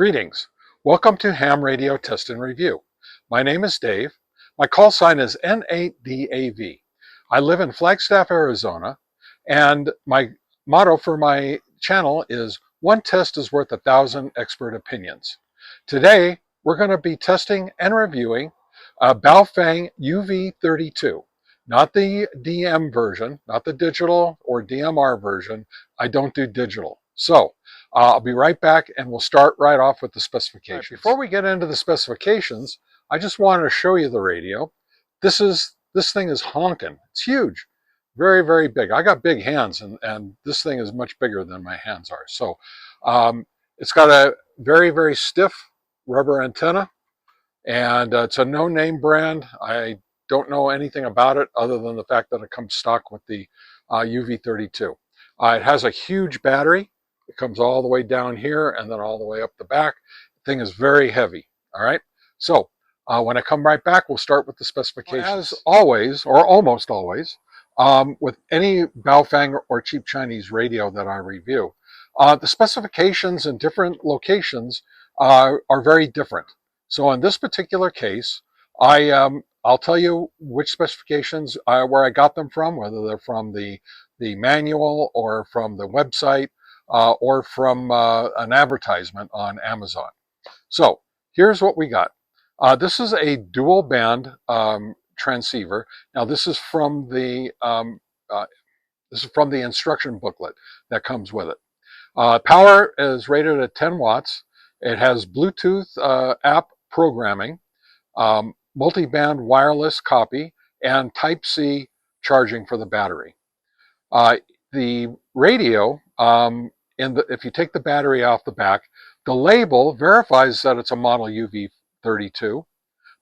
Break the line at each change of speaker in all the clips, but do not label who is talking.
Greetings. Welcome to Ham Radio Test and Review. My name is Dave. My call sign is N8DAV. I live in Flagstaff, Arizona, and my motto for my channel is one test is worth 1,000 expert opinions. Today, we're going to be testing and reviewing a Baofeng UV-32. Not the DM version, not the digital or DMR version. I don't do digital. So I'll be right back and we'll start right off with the specifications. Right, before we get into the specifications, I just wanted to show you the radio. This thing is honking. It's huge. Very, very big. I got big hands and this thing is much bigger than my hands are. So it's got a very, very stiff rubber antenna, and it's a no-name brand. I don't know anything about it other than the fact that it comes stock with the UV-32. It has a huge battery. It comes all the way down here and then all the way up the back. The thing is very heavy. All right. So when I come right back, we'll start with the specifications. As always, or almost always, with any Baofeng or cheap Chinese radio that I review, the specifications in different locations are very different. So in this particular case, I'll tell you which specifications where I got them from, whether they're from the manual or from the website or from an advertisement on Amazon. So here's what we got. This is a dual band transceiver. Now this is from the instruction booklet that comes with it. Power is rated at 10 watts. It has Bluetooth app programming, multi-band wireless copy, and Type-C charging for the battery. The radio, if you take the battery off the back, the label verifies that it's a model UV-32,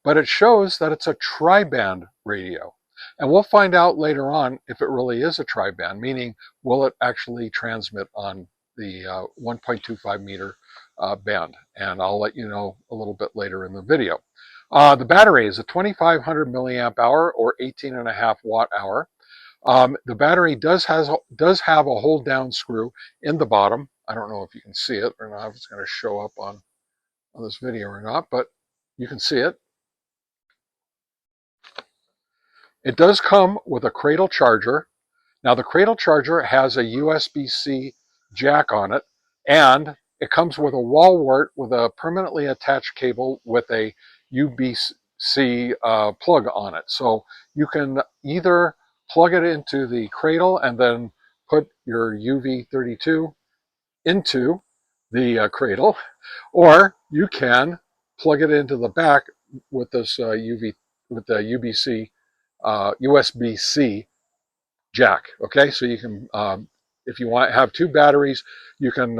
but it shows that it's a tri-band radio. And we'll find out later on if it really is a tri-band, meaning will it actually transmit on the 1.25 meter band. And I'll let you know a little bit later in the video. The battery is a 2,500 milliamp hour or 18.5 watt hour. The battery does have a hold down screw in the bottom. I don't know if you can see it or not, if it's going to show up on this video or not, but you can see it. It does come with a cradle charger. Now the cradle charger has a USB-C jack on it, and it comes with a wall wart with a permanently attached cable with a USB-C plug on it. So you can either plug it into the cradle and then put your UV-32 into the cradle, or you can plug it into the back with this USB-C jack. Okay, so you can, if you want to have two batteries, you can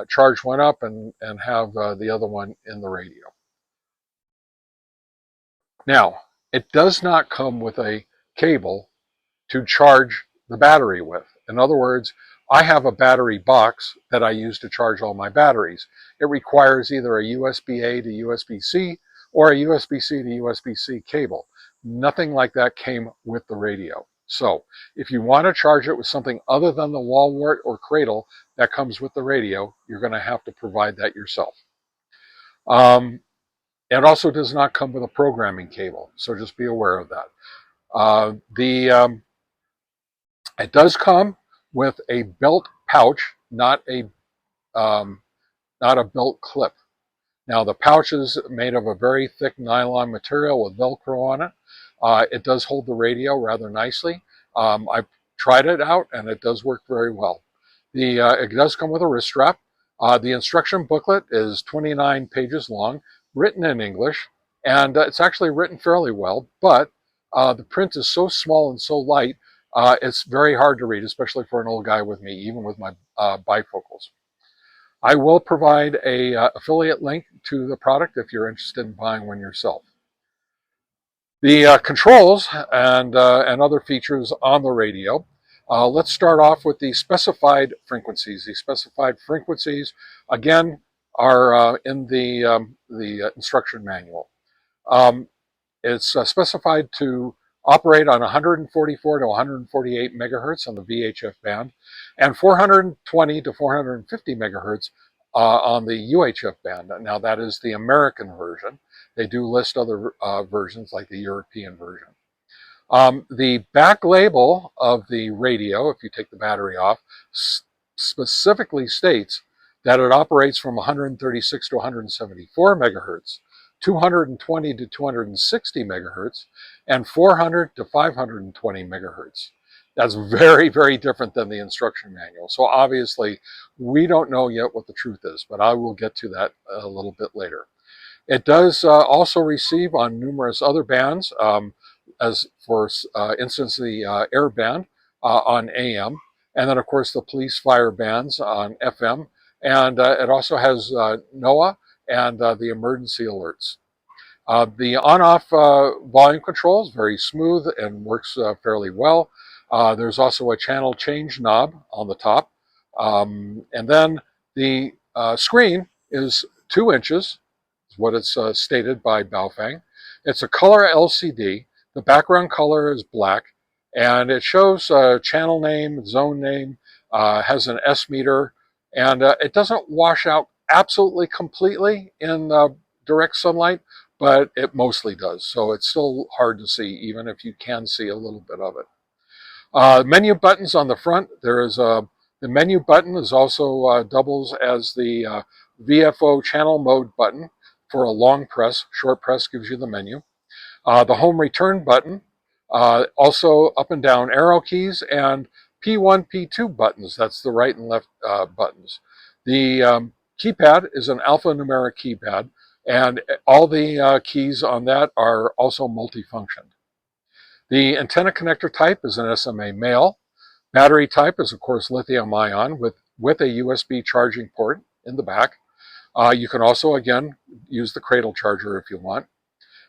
charge one up and have the other one in the radio. Now, it does not come with a cable to charge the battery with. In other words, I have a battery box that I use to charge all my batteries. It requires either a USB-A to USB-C or a USB-C to USB-C cable. Nothing like that came with the radio. So if you want to charge it with something other than the wall wart or cradle that comes with the radio, you're going to have to provide that yourself. It also does not come with a programming cable, so just be aware of that. It does come with a belt pouch, not a belt clip. Now the pouch is made of a very thick nylon material with Velcro on it. It does hold the radio rather nicely. I've tried it out and it does work very well. It does come with a wrist strap. The instruction booklet is 29 pages long, written in English, and it's actually written fairly well, but the print is so small and so light, it's very hard to read, especially for an old guy with me, even with my bifocals. I will provide a affiliate link to the product if you're interested in buying one yourself. The controls and other features on the radio. Let's start off with the specified frequencies. The specified frequencies, again, are in the instruction manual. It's specified to operate on 144 to 148 megahertz on the VHF band and 420 to 450 megahertz on the UHF band. Now that is the American version. They do list other versions like the European version. The back label of the radio, if you take the battery off, specifically states that it operates from 136 to 174 megahertz, 220 to 260 megahertz, and 400 to 520 megahertz. That's very, very different than the instruction manual. So obviously, we don't know yet what the truth is, but I will get to that a little bit later. It does also receive on numerous other bands, as for instance, the air band on AM, and then of course the police fire bands on FM, and it also has NOAA and the emergency alerts. The on-off volume control is very smooth and works fairly well. There's also a channel change knob on the top. And then the screen is 2 inches, is what it's stated by Baofeng. It's a color LCD. The background color is black, and it shows channel name, zone name, has an S meter, and it doesn't wash out absolutely completely in direct sunlight, but it mostly does. So it's still hard to see, even if you can see a little bit of it. Menu buttons on the front. There is the menu button is also doubles as the VFO channel mode button for a long press. Short press gives you the menu. The home return button, also up and down arrow keys, and P1, P2 buttons. That's the right and left buttons. The keypad is an alphanumeric keypad, and all the keys on that are also multifunctioned. The antenna connector type is an SMA male. Battery type is, of course, lithium-ion with a USB charging port in the back. You can also, again, use the cradle charger if you want.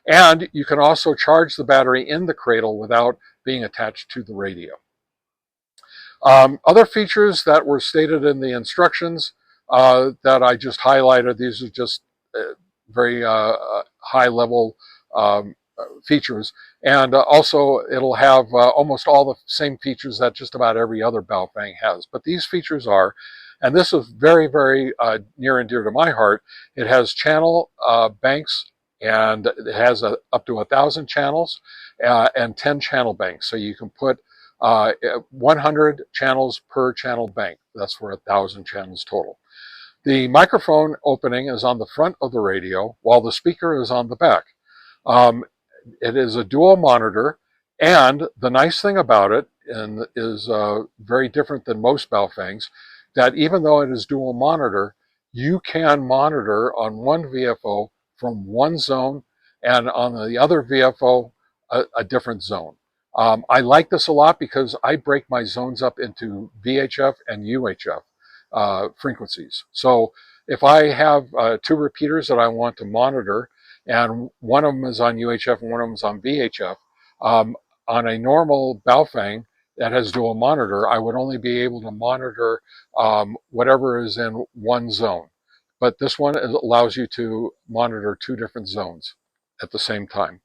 And you can also charge the battery in the cradle without being attached to the radio. Other features that were stated in the instructions that I just highlighted, these are just very high-level features. And also, it'll have almost all the same features that just about every other Baofeng has. But these features are, and this is very, very near and dear to my heart, it has channel banks, and it has up to 1,000 channels and 10 channel banks. So you can put 100 channels per channel bank. That's for 1,000 channels total. The microphone opening is on the front of the radio, while the speaker is on the back. It is a dual monitor, and the nice thing about it is very different than most Baofengs, that even though it is dual monitor, you can monitor on one VFO from one zone, and on the other VFO, a different zone. I like this a lot because I break my zones up into VHF and UHF frequencies. So if I have 2 repeaters that I want to monitor, and one of them is on UHF and one of them is on VHF, on a normal Baofeng that has dual monitor, I would only be able to monitor whatever is in one zone. But this one allows you to monitor 2 different zones at the same time.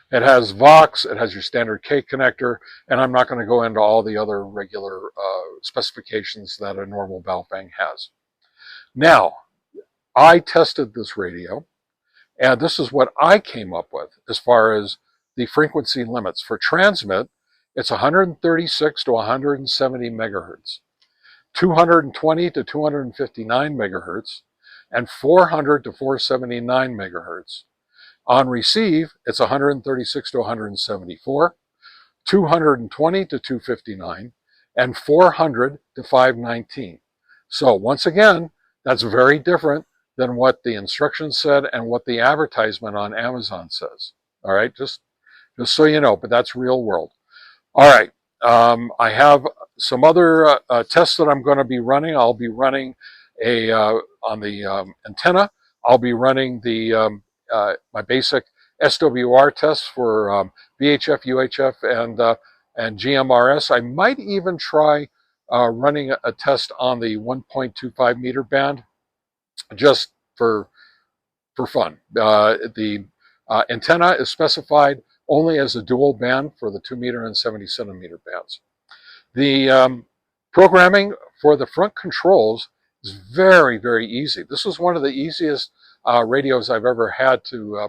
It has Vox, it has your standard K connector, and I'm not going to go into all the other regular specifications that a normal Baofeng has. Now, I tested this radio, and this is what I came up with as far as the frequency limits. For transmit, it's 136 to 170 megahertz, 220 to 259 megahertz, and 400 to 479 megahertz. On receive, it's 136 to 174, 220 to 259, and 400 to 519. So once again, that's very different than what the instructions said and what the advertisement on Amazon says. All right, just so you know, but that's real world. All right, I have some other tests that I'm going to be running. I'll be running on the antenna. I'll be running the my basic SWR tests for VHF, UHF, and GMRS. I might even try running a test on the 1.25 meter band, just for fun. The antenna is specified only as a dual band for the 2 meter and 70 centimeter bands. The programming for the front controls It's very, very easy. This was one of the easiest radios I've ever had to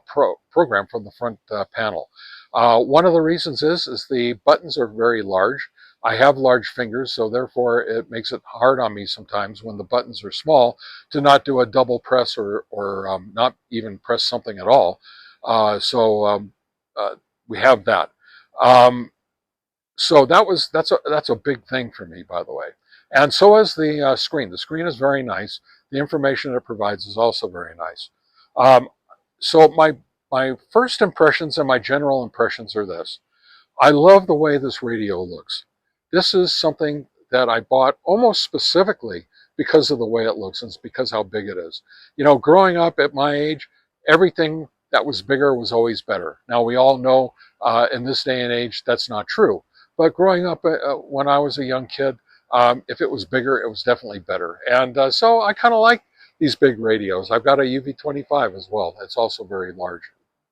program from the front panel. One of the reasons is the buttons are very large. I have large fingers, so therefore it makes it hard on me sometimes when the buttons are small to not do a double press or not even press something at all. So we have that. Um, so that's a big thing for me, by the way. And so is the screen. The screen is very nice. The information it provides is also very nice. Um, so my first impressions and my general impressions are this. I love the way this radio looks. This is something that I bought almost specifically because of the way it looks and it's because how big it is. You know, growing up at my age, everything that was bigger was always better. Now we all know in this day and age that's not true. But growing up when I was a young kid, if it was bigger, it was definitely better. And so I kind of like these big radios. I've got a UV-25 as well. It's also very large.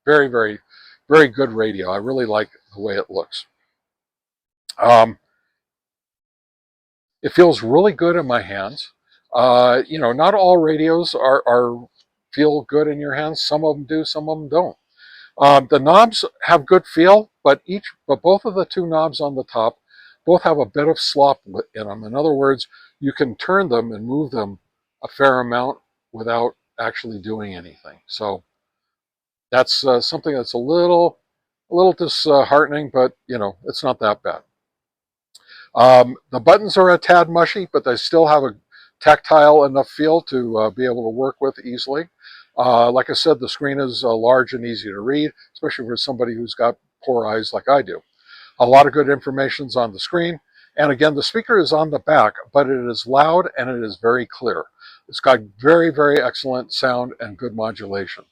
Very, very, very good radio. I really like the way it looks. Um, it feels really good in my hands. You know, not all radios feel good in your hands. Some of them do, some of them don't. The knobs have good feel, but both of the two knobs on the top both have a bit of slop in them. In other words, you can turn them and move them a fair amount without actually doing anything. So that's something that's a little disheartening, but you know, it's not that bad. The buttons are a tad mushy, but they still have a tactile enough feel to be able to work with easily. Like I said, the screen is large and easy to read, especially for somebody who's got poor eyes like I do. A lot of good information's on the screen. And again, the speaker is on the back, but it is loud and it is very clear. It's got very, very excellent sound and good modulation.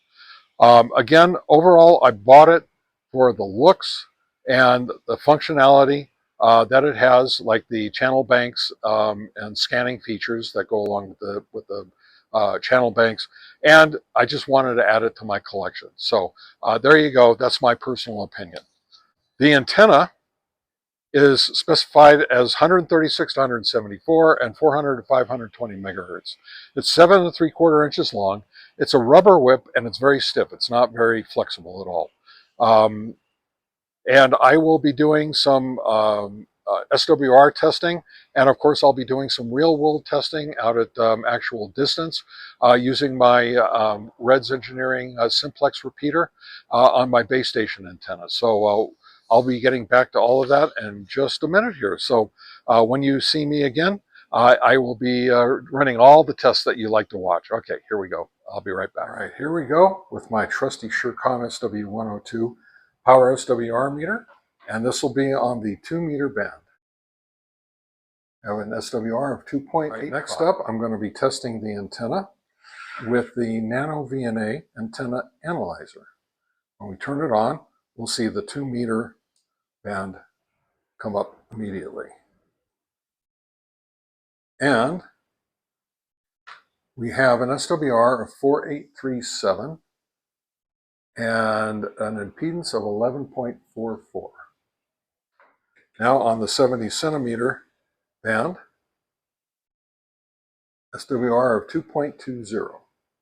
Again, overall, I bought it for the looks and the functionality that it has, like the channel banks and scanning features that go along with the channel banks. And I just wanted to add it to my collection. So there you go. That's my personal opinion. The antenna is specified as 136 to 174 and 400 to 520 megahertz. It's 7 3/4 inches long. It's a rubber whip and it's very stiff. It's not very flexible at all. And I will be doing some SWR testing, and of course I'll be doing some real-world testing out at actual distance using my Reds Engineering simplex repeater on my base station antenna. So I'll be getting back to all of that in just a minute here. So when you see me again, I will be running all the tests that you like to watch. Okay, here we go. I'll be right back. All right, here we go with my trusty Surecom SW102 power SWR meter, and this will be on the 2-meter band. I have an SWR of 2.8. Right, next up, I'm going to be testing the antenna with the Nano VNA antenna analyzer. When we turn it on, we'll see the 2-meter band come up immediately. And we have an SWR of 4837 and an impedance of 11.44. Now on the 70 centimeter band, SWR of 2.20.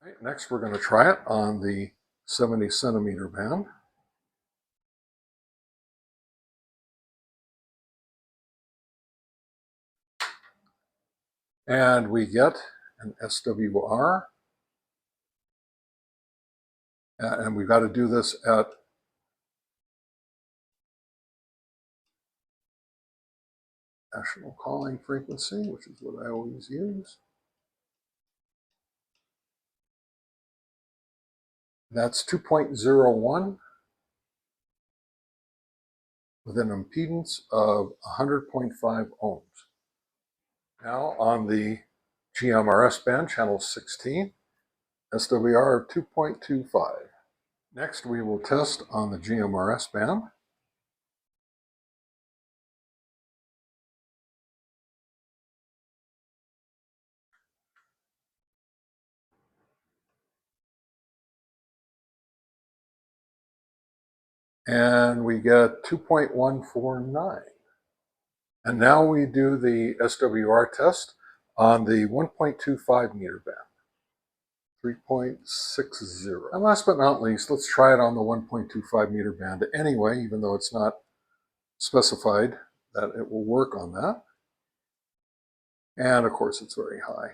Right, next we're going to try it on the 70 centimeter band. And we get an SWR. And we've got to do this at national calling frequency, which is what I always use. That's 2.01 with an impedance of 100.5 ohms. Now on the GMRS band, channel 16, SWR of 2.25. Next we will test on the GMRS band. And we get 2.149. And now we do the SWR test on the 1.25 meter band. 3.60. And last but not least, let's try it on the 1.25 meter band anyway, even though it's not specified that it will work on that. And of course, it's very high.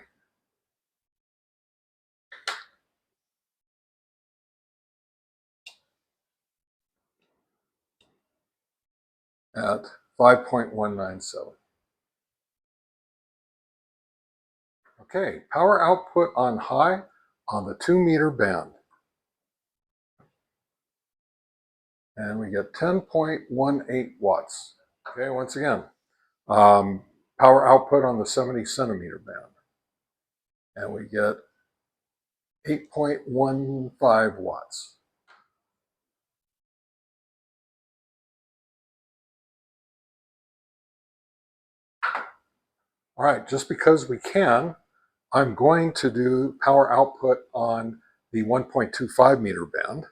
At 5.197. Okay, power output on high on the 2 meter band. And we get 10.18 watts. Okay, once again, power output on the 70 centimeter band. And we get 8.15 watts. All right, just because we can, I'm going to do power output on the 1.25 meter band.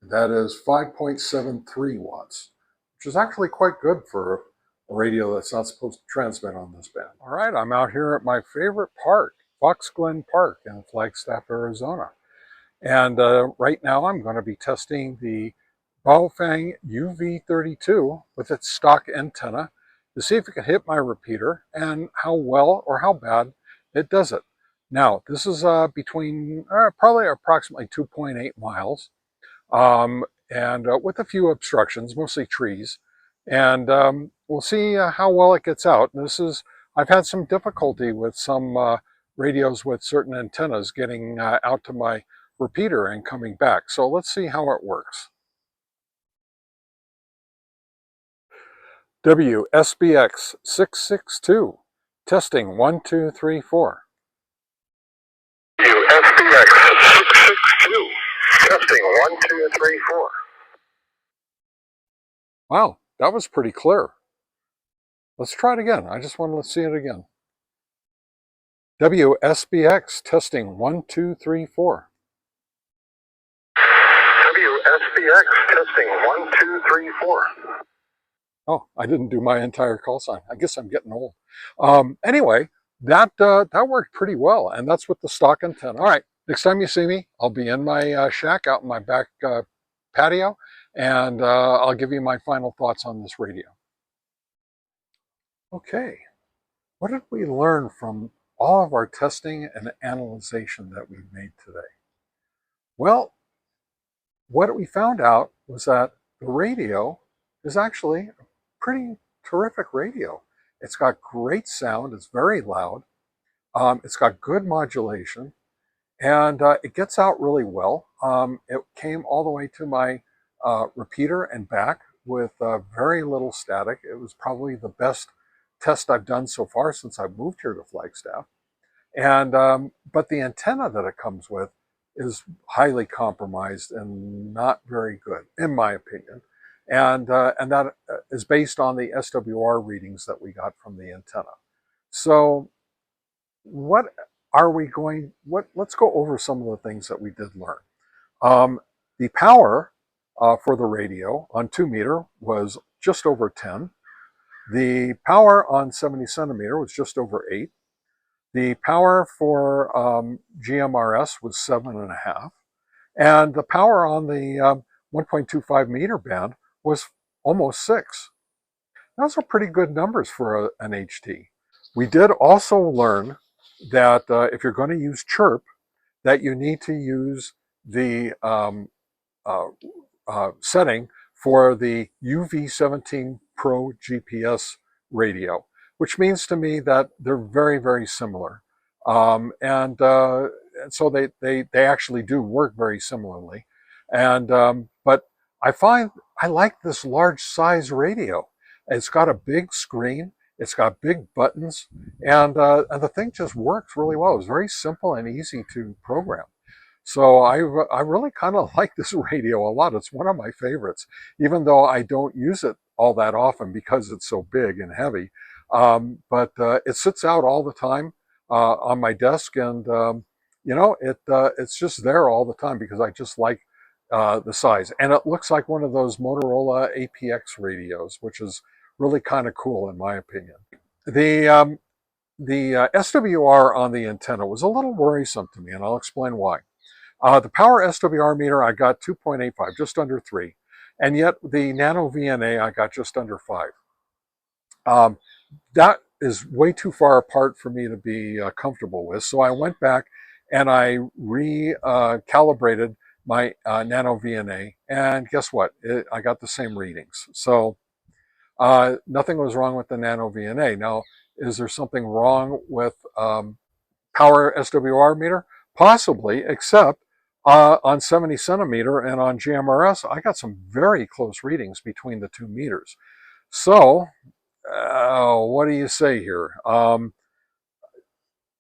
That is 5.73 watts, which is actually quite good for a radio that's not supposed to transmit on this band. All right, I'm out here at my favorite park, Fox Glen Park in Flagstaff, Arizona. And right now I'm going to be testing the Baofeng UV-32 with its stock antenna to see if it can hit my repeater and how well or how bad it does it. Now, this is between probably approximately 2.8 miles and with a few obstructions, mostly trees. And we'll see how well it gets out. I've had some difficulty with some radios with certain antennas getting out to my repeater and coming back. So let's see how it works. WSBX 662, testing 1, 2, 3, 4. WSBX 662, testing 1, 2, 3, 4. Wow, that was pretty clear. Let's try it again. I just want to see it again. WSBX testing 1, 2, 3, 4. WSBX testing 1, 2, 3, 4. Oh, I didn't do my entire call sign. I guess I'm getting old. Anyway, that worked pretty well, and that's with the stock antenna. All right, next time you see me, I'll be in my shack out in my back patio, and I'll give you my final thoughts on this radio. Okay, what did we learn from all of our testing and analyzation that we've made today? Well, what we found out was that the radio is actually a pretty terrific radio. It's got great sound, it's very loud, it's got good modulation, and it gets out really well. It came all the way to my repeater and back with very little static. It was probably the best test I've done so far since I moved here to Flagstaff. And but the antenna that it comes with is highly compromised and not very good, in my opinion. And that is based on the SWR readings that we got from the antenna. So what are we going, let's go over some of the things that we did learn. The power for the radio on 2 meter was just over 10. The power on 70 centimeter was just over 8. The power for GMRS was 7.5. And the power on the 1.25 meter band was almost 6. Those are pretty good numbers for an HT. We did also learn that if you're going to use chirp, that you need to use the setting for the UV-17 Pro GPS radio, which means to me that they're very, very similar. And so they actually do work very similarly. And but I find I like this large size radio. It's got a big screen. It's got big buttons, and the thing just works really well. It's very simple and easy to program. So I really kind of like this radio a lot. It's one of my favorites, even though I don't use it all that often because it's so big and heavy. But it sits out all the time on my desk, and you know, it's just there all the time because I just like the size. And it looks like one of those Motorola APX radios, which is really kind of cool in my opinion. SWR on the antenna was a little worrisome to me, and I'll explain why. The power SWR meter, I got 2.85, just under 3. And yet the nano VNA, I got just under 5. That is way too far apart for me to be comfortable with. So I went back and I recalibrated my nano VNA. And guess what? I got the same readings. So nothing was wrong with the nano VNA. Now, is there something wrong with power SWR meter? Possibly, except on 70 centimeter and on GMRS, I got some very close readings between the two meters. So, what do you say here?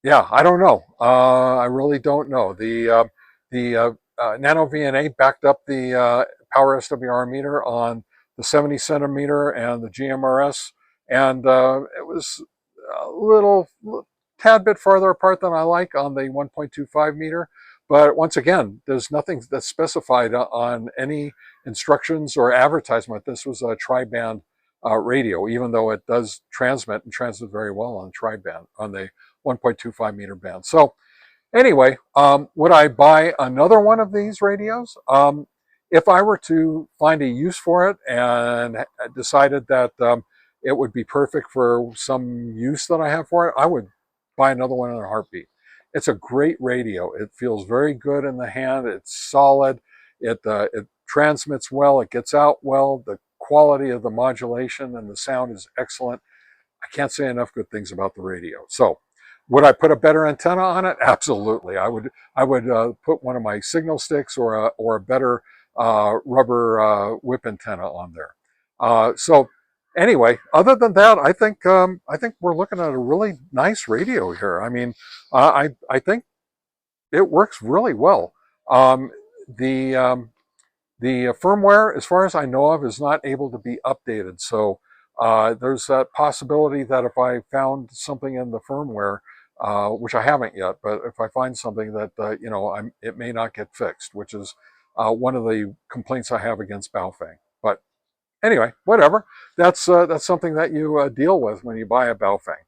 Yeah, I don't know. I really don't know. The Nano VNA backed up the power SWR meter on the 70 centimeter and the GMRS, and it was a little tad bit farther apart than I like on the 1.25 meter. But once again, there's nothing that's specified on any instructions or advertisement. This was a tri-band radio, even though it does transmit and transmit very well on tri-band, on the 1.25 meter band. So anyway, would I buy another one of these radios? If I were to find a use for it and decided that it would be perfect for some use that I have for it, I would buy another one in a heartbeat. It's a great radio. It feels very good in the hand. It's solid. It transmits well. It gets out well. The quality of the modulation and the sound is excellent. I can't say enough good things about the radio. So, would I put a better antenna on it? Absolutely. I would put one of my signal sticks or a better rubber whip antenna on there. So anyway, other than that, I think we're looking at a really nice radio here. I mean, I think it works really well. The firmware, as far as I know of, is not able to be updated. So there's that possibility that if I found something in the firmware, which I haven't yet, but if I find something that, it may not get fixed, which is one of the complaints I have against Baofeng. But anyway, whatever. That's something that you deal with when you buy a Baofeng.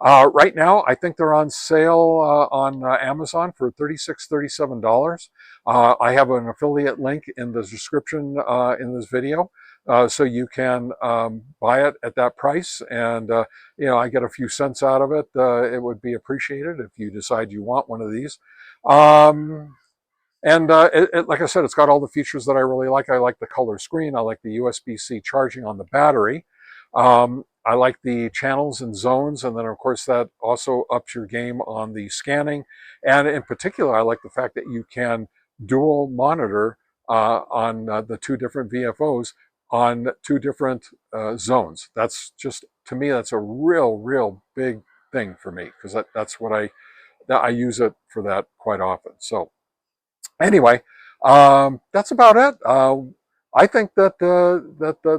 Right now, I think they're on sale on Amazon for $36, $37. I have an affiliate link in the description in this video, so you can buy it at that price. And, I get a few cents out of it. It would be appreciated if you decide you want one of these. And like I said, it's got all the features that I really like. I like the color screen. I like the USB-C charging on the battery. I like the channels and zones, and then of course that also ups your game on the scanning. And in particular, I like the fact that you can dual monitor on the two different VFOs on two different zones. That's just, to me, that's a real big thing for me, because that's what I use it for that quite often. So anyway, that's about it. I think that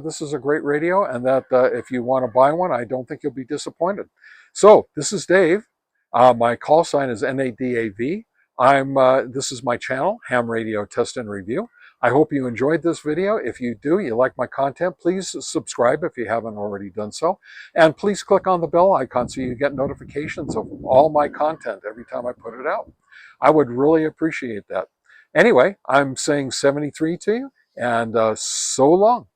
this is a great radio, and that if you want to buy one, I don't think you'll be disappointed. So this is Dave. My call sign is NADAV. This is my channel, Ham Radio Test and Review. I hope you enjoyed this video. If you do, you like my content, please subscribe if you haven't already done so. And please click on the bell icon so you get notifications of all my content every time I put it out. I would really appreciate that. Anyway, I'm saying 73 to you, and so long.